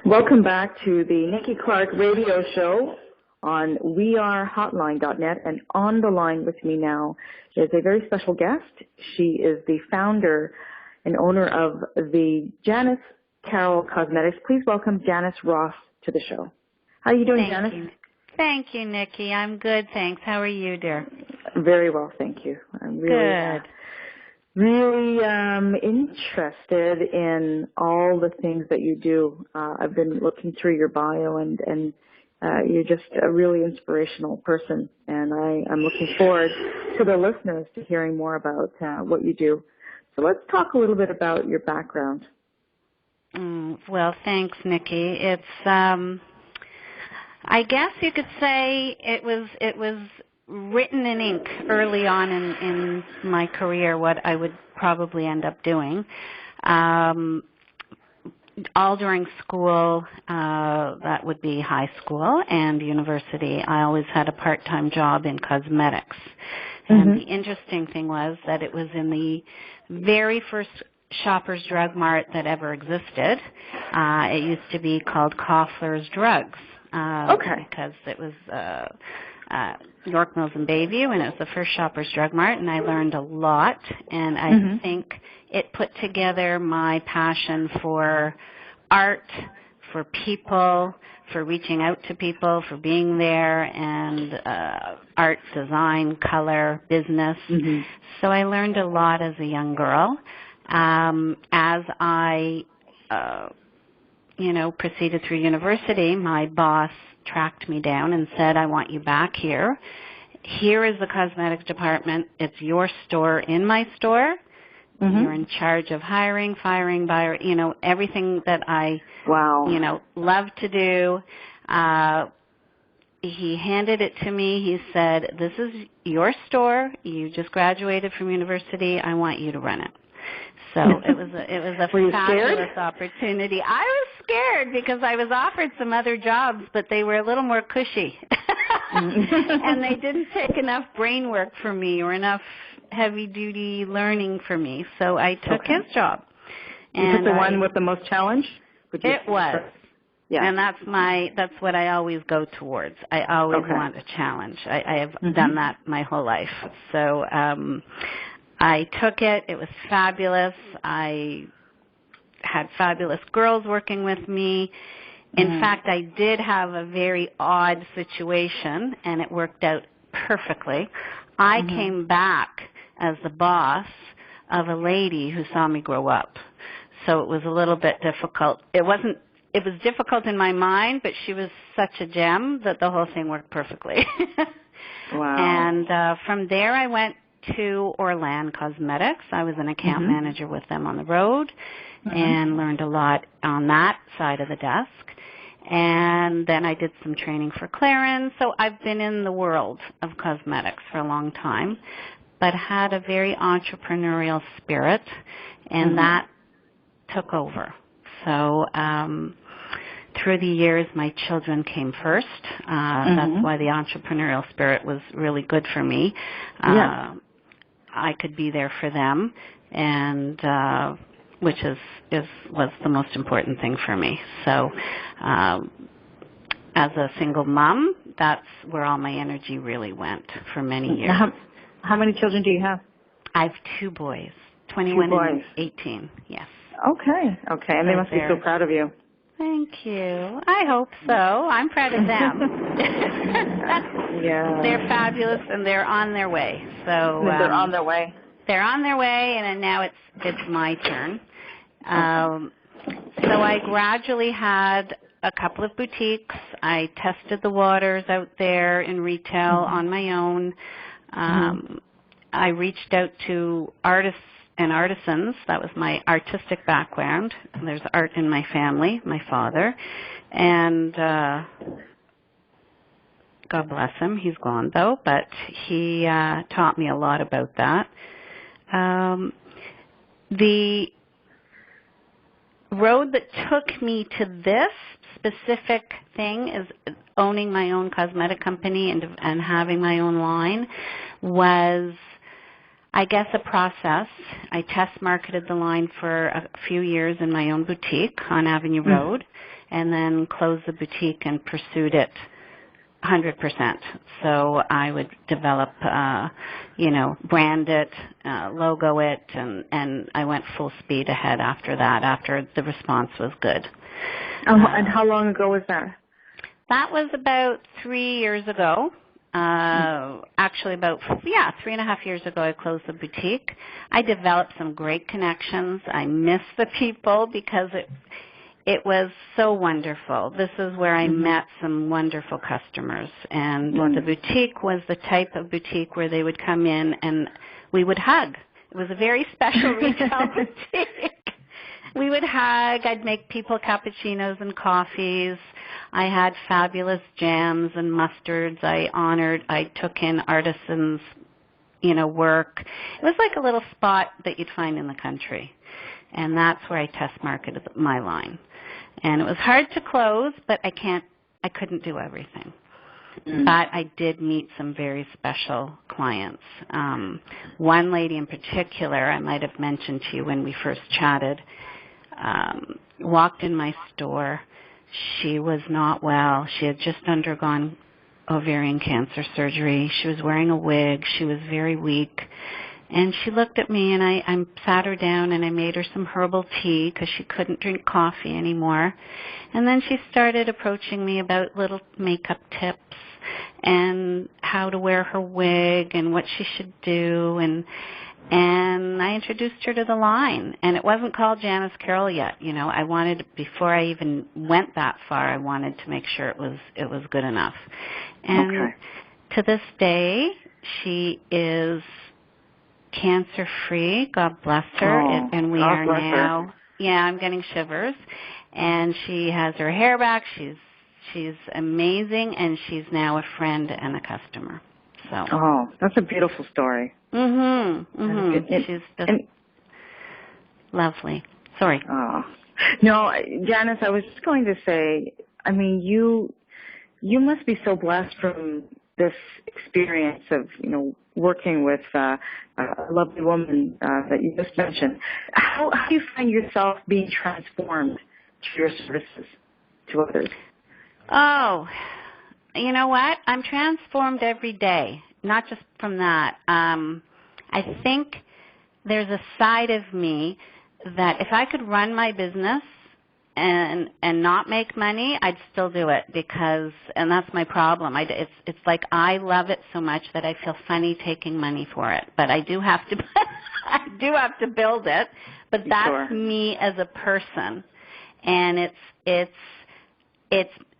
Welcome back to the Nikki Clarke Radio Show on wearehotline.net, and on the line with me now is a very special guest. She is the founder and owner of the Janice Cosmetics. Please welcome Janice Ross to the show. How are you doing, Janice? Thank you, Nikki. I'm good, thanks. How are you, dear? Very well, thank you. I'm really good. Really interested in all the things that you do. I've been looking through your bio, and you're just a really inspirational person, and I'm looking forward to the listeners to hearing more about what you do. So let's talk a little bit about your background. Well, thanks, Nikki. It's I guess you could say it was written in ink early on in my career what I would probably end up doing. All during school, that would be high school and university, I always had a part-time job in cosmetics. And the interesting thing was that it was in the very first Shoppers Drug Mart that ever existed. It used to be called Koffler's Drugs. Because it was York Mills and Bayview, and it was the first Shoppers Drug Mart, and I learned a lot, and I think it put together my passion for art, for people, for reaching out to people, for being there, and art, design, color, business. So I learned a lot as a young girl. As I proceeded through university, my boss tracked me down and said, I want you back here. Here is the cosmetics department. It's your store in my store. You're in charge of hiring, firing, buyer, everything that I, love to do. He handed it to me. He said, this is your store. You just graduated from university. I want you to run it. So it was a fabulous opportunity. I was scared because I was offered some other jobs, but they were a little more cushy. And they didn't take enough brain work for me or enough heavy-duty learning for me. So I took his job. And you took the one with the most challenge? It was. Yeah. And that's what I always go towards. I always want a challenge. I have done that my whole life. So I took it. It was fabulous. I had fabulous girls working with me. In fact, I did have a very odd situation, and it worked out perfectly. I came back as the boss of a lady who saw me grow up. So it was a little bit difficult. It was difficult in my mind, but she was such a gem that the whole thing worked perfectly. Wow. And from there I went to Orland Cosmetics. I was an account manager with them on the road and learned a lot on that side of the desk. And then I did some training for Clarins. So I've been in the world of cosmetics for a long time, but had a very entrepreneurial spirit, and that took over. So through the years, my children came first. That's why the entrepreneurial spirit was really good for me. I could be there for them, and which was the most important thing for me. So as a single mom, that's where all my energy really went for many years. How many children do you have? I have 2 boys, 21 and 18, yes. Okay, and they must be so proud of you. Thank you. I hope so. I'm proud of them. They're fabulous, and they're on their way. So they're on their way. They're on their way, and then now it's my turn. So I gradually had a couple of boutiques. I tested the waters out there in retail on my own. I reached out to artists and artisans. That was my artistic background. There's art in my family, my father. And God bless him, he's gone though, but he taught me a lot about that. The road that took me to this specific thing is owning my own cosmetic company and having my own line was, I guess, a process. I test marketed the line for a few years in my own boutique on Avenue Road, and then closed the boutique and pursued it 100%. So I would develop, brand it, logo it, and I went full speed ahead after that, after the response was good. And how long ago was that? That was about 3 years ago. Actually about 3.5 years ago I closed the boutique. I developed some great connections. I miss the people because it was so wonderful. This is where I met some wonderful customers, and the boutique was the type of boutique where they would come in and we would hug. It was a very special retail boutique. We would hug. I'd make people cappuccinos and coffees. I had fabulous jams and mustards. I took in artisans, work. It was like a little spot that you'd find in the country. And that's where I test marketed my line. And it was hard to close, but I couldn't do everything. But I did meet some very special clients. One lady in particular, I might have mentioned to you when we first chatted, walked in my store. She was not well. She had just undergone ovarian cancer surgery. She was wearing a wig. She was very weak. And she looked at me, and I sat her down, and I made her some herbal tea because she couldn't drink coffee anymore. And then she started approaching me about little makeup tips and how to wear her wig and what she should do. And I introduced her to the line. And it wasn't called Janice Carroll yet. I wanted, before I even went that far, I wanted to make sure it was good enough. And to this day, she is cancer-free, God bless her, and we are now, I'm getting shivers, and she has her hair back, she's amazing, and she's now a friend and a customer. So. Oh, that's a beautiful story. She's just lovely. Sorry. Oh. No, Janice, I was just going to say, you must be so blessed from this experience of, working with a lovely woman that you just mentioned. How do you find yourself being transformed through your services to others? Oh, you know what? I'm transformed every day, not just from that. I think there's a side of me that if I could run my business and not make money, I'd still do it and that's my problem. It's like I love it so much that I feel funny taking money for it. But I do have to build it. But that's me as a person. And it's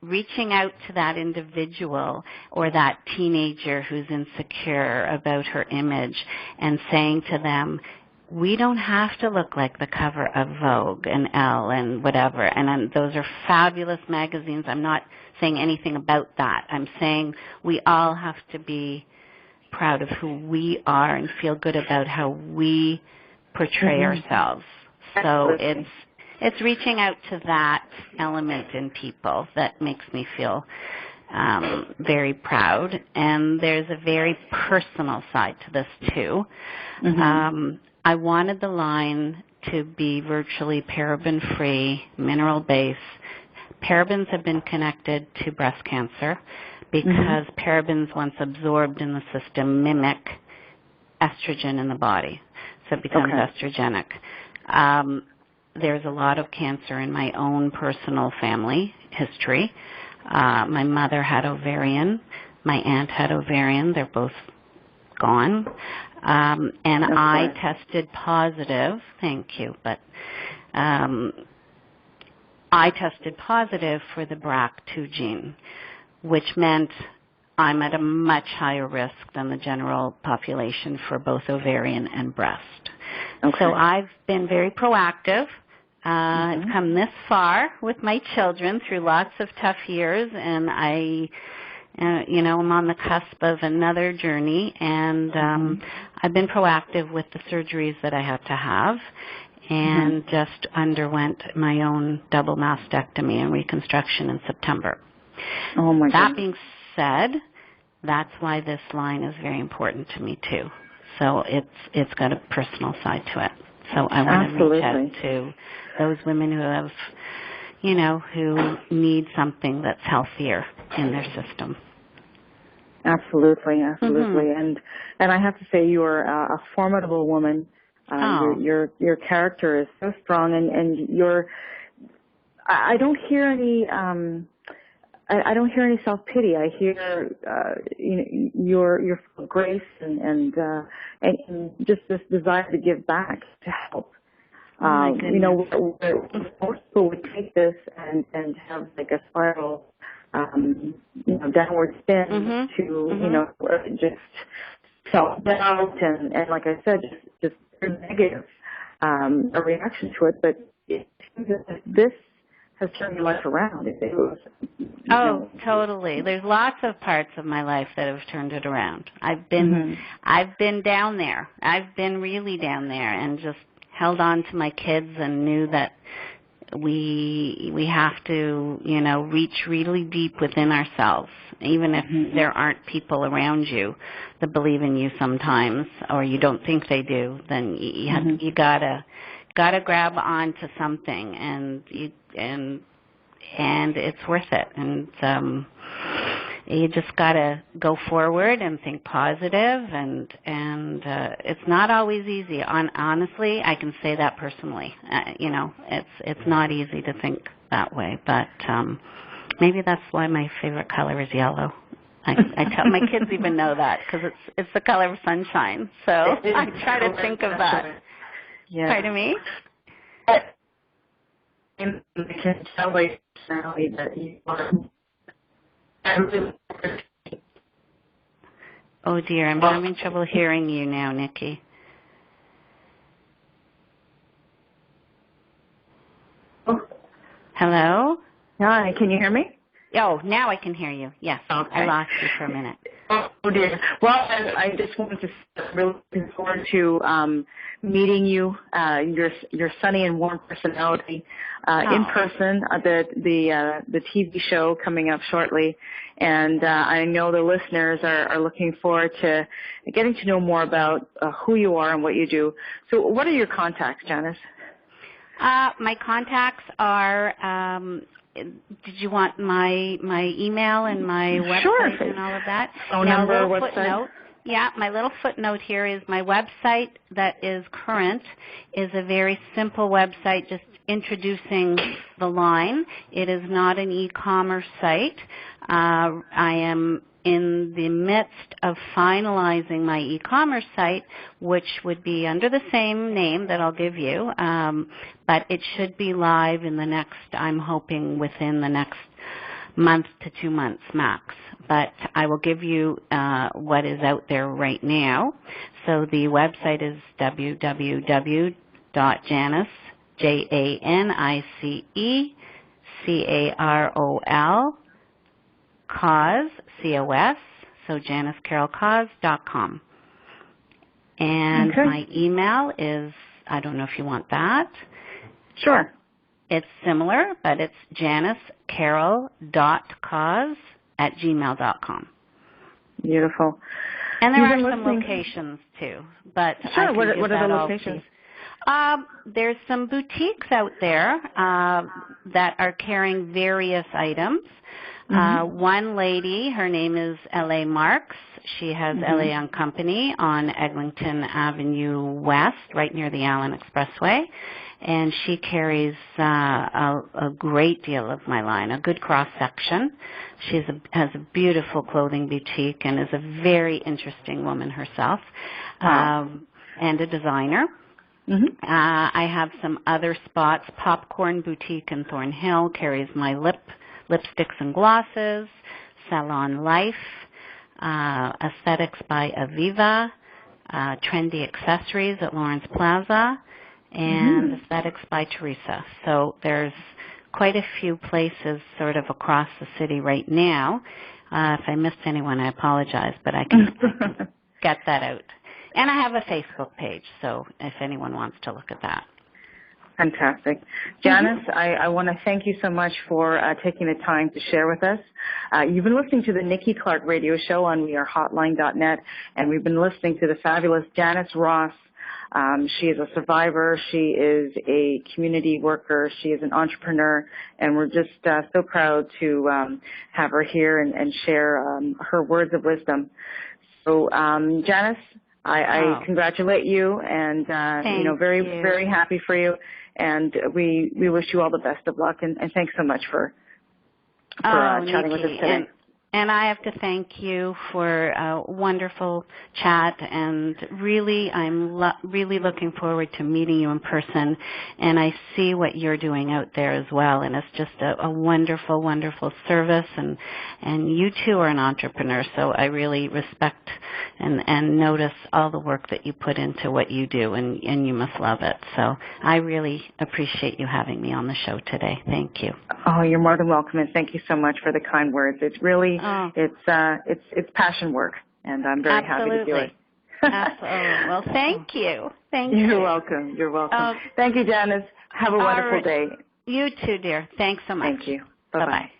reaching out to that individual or that teenager who's insecure about her image and saying to them, we don't have to look like the cover of Vogue and Elle and whatever. And those are fabulous magazines. I'm not saying anything about that. I'm saying we all have to be proud of who we are and feel good about how we portray ourselves. So it's reaching out to that element in people that makes me feel very proud. And there's a very personal side to this too. I wanted the line to be virtually paraben-free, mineral-based. Parabens have been connected to breast cancer because parabens, once absorbed in the system, mimic estrogen in the body. So it becomes estrogenic. There's a lot of cancer in my own personal family history. My mother had ovarian. My aunt had ovarian. They're both gone. And I tested positive, thank you, but I tested positive for the BRCA2 gene, which meant I'm at a much higher risk than the general population for both ovarian and breast. So I've been very proactive. I've come this far with my children through lots of tough years, and I'm on the cusp of another journey, and I've been proactive with the surgeries that I had to have, and just underwent my own double mastectomy and reconstruction in September. Oh my God. That being said, that's why this line is very important to me too. So it's got a personal side to it. So I want to reach out to those women who have, who need something that's healthier in their system. Absolutely. And I have to say you are a formidable woman. Your character is so strong, and I don't hear any I don't hear any self-pity. I hear your grace and just this desire to give back, to help. Most people would take this and have like a spiral, downward spin to just self-doubt and like I said, just negative a reaction to it. But it seems that this has turned your life around. Totally. There's lots of parts of my life that have turned it around. I've been down there. I've been really down there and just held on to my kids and knew that we have to, reach really deep within ourselves, even if there aren't people around you that believe in you sometimes, or you don't think they do. Then you gotta grab onto something, and it's worth it. And you just gotta go forward and think positive, and it's not always easy. Honestly, I can say that personally. It's not easy to think that way, but maybe that's why my favorite color is yellow. I tell my kids even know that because it's the color of sunshine. So I try to think of that. Yeah. Pardon me? I can tell by your personality that you are. Oh dear, I'm having trouble hearing you now, Nikki. Hello? Hi, can you hear me? Oh, now I can hear you. Yes, okay. I lost you for a minute. Oh dear. Well, I just wanted to really looking forward to meeting you, your sunny and warm personality in person at the TV show coming up shortly, and I know the listeners are looking forward to getting to know more about who you are and what you do. So, what are your contacts, Janice? My contacts are. Did you want my email and my website and all of that? Phone number, website? Footnote. Yeah, my little footnote here is my website that is current is a very simple website just introducing the line. It is not an e-commerce site. I am in the midst of finalizing my e-commerce site, which would be under the same name that I'll give you, but it should be live in the next, I'm hoping within the next month to 2 months max. But I will give you what is out there right now. So the website is www.janice, JANICE, CAROL, COS, so JaniceCarolCause.com. And my email is, I don't know if you want that. Sure. It's similar, but it's janicecarol.cause@gmail.com. Beautiful. And there are some locations too, but sure. What are the locations? There's some boutiques out there that are carrying various items. One lady, her name is L.A. Marks. She has L.A. Young Company on Eglinton Avenue West, right near the Allen Expressway. And she carries a great deal of my line, a good cross-section. She has a beautiful clothing boutique and is a very interesting woman herself, and a designer. I have some other spots. Popcorn Boutique in Thornhill carries my lipsticks and glosses. Salon Life, Aesthetics by Aviva, Trendy Accessories at Lawrence Plaza, and Aesthetics by Teresa. So there's quite a few places sort of across the city right now. If I missed anyone, I apologize, but I can get that out. And I have a Facebook page, so if anyone wants to look at that. Fantastic. Janice, I want to thank you so much for taking the time to share with us. You've been listening to the Nikki Clarke Radio Show on wearehotline.net, and we've been listening to the fabulous Janice Ross She is a survivor. She is a community worker. She is an entrepreneur, and we're just so proud to have her here and share her words of wisdom. So, Janice, I congratulate you, and very happy for you, and we wish you all the best of luck, and thanks so much for chatting with us today. And I have to thank you for a wonderful chat, and really, I'm really looking forward to meeting you in person, and I see what you're doing out there as well, and it's just a wonderful, wonderful service, and you too are an entrepreneur, so I really respect and notice all the work that you put into what you do, and you must love it. So I really appreciate you having me on the show today. Thank you. Oh, you're more than welcome, and thank you so much for the kind words. It's really, it's passion work, and I'm very happy to do it. Absolutely. Well, thank you. You're welcome. You're welcome. Thank you, Janice. Have a wonderful day. You too, dear. Thanks so much. Thank you. Bye-bye.